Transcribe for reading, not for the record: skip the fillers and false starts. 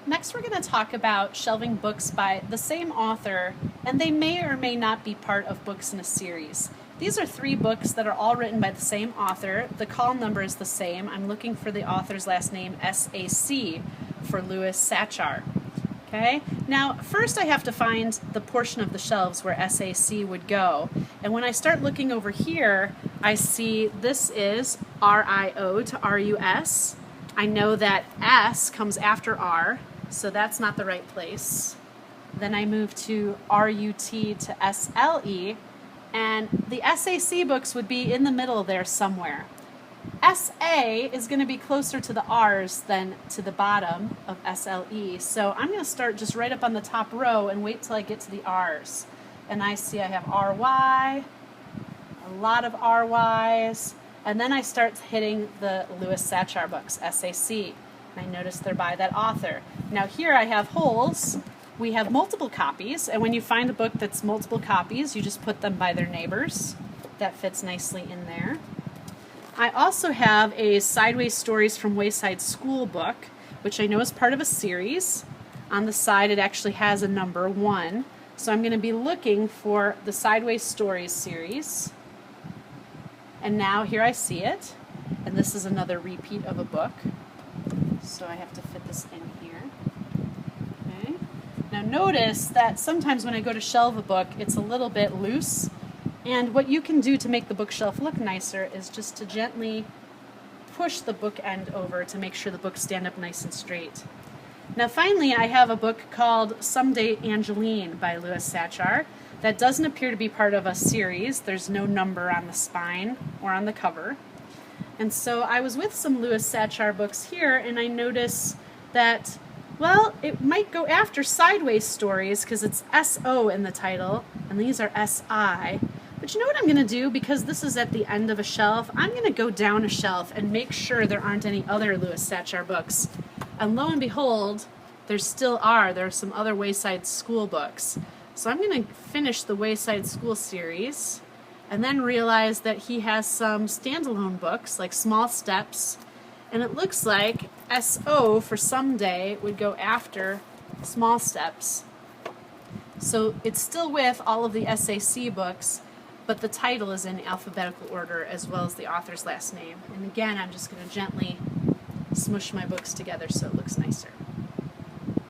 Next we're going to talk about shelving books by the same author, and they may or may not be part of books in a series. These are 3 books that are all written by the same author. The call number is the same. I'm looking for the author's last name, S-A-C, for Louis Sachar. Okay? Now, first I have to find the portion of the shelves where S-A-C would go. And when I start looking over here, I see this is R-I-O to R-U-S. I know that S comes after R, so that's not the right place. Then I move to R-U-T to S-L-E, and the S-A-C books would be in the middle there somewhere. S-A is going to be closer to the R's than to the bottom of S-L-E, so I'm going to start just right up on the top row and wait till I get to the R's. And I see I have R-Y, a lot of R-Ys, and then I start hitting the Louis Sachar books, S-A-C, and I notice they're by that author. Now here I have holes. We have multiple copies, and when you find a book that's multiple copies, you just put them by their neighbors. That fits nicely in there. I also have a Sideways Stories from Wayside School book, which I know is part of a series. On the side it actually has a number 1, so I'm going to be looking for the Sideways Stories series. And now here I see it, and this is another repeat of a book, so I have to fit this in here. Okay. Now notice that sometimes when I go to shelve a book, it's a little bit loose, and what you can do to make the bookshelf look nicer is just to gently push the book end over to make sure the books stand up nice and straight. Now finally I have a book called Someday Angeline by Louis Sachar. That doesn't appear to be part of a series. There's no number on the spine or on the cover. And so I was with some Louis Sachar books here, and I notice that, well, it might go after Sideways Stories because it's S-O in the title, and these are S-I. But you know what I'm going to do? Because this is at the end of a shelf, I'm going to go down a shelf and make sure there aren't any other Louis Sachar books. And lo and behold, there still are. There are some other Wayside School books. So I'm going to finish the Wayside School series and then realize that he has some standalone books like Small Steps, and it looks like S-O for Someday would go after Small Steps. So it's still with all of the S-A-C books, but the title is in alphabetical order as well as the author's last name. And again, I'm just going to gently smush my books together so it looks nicer.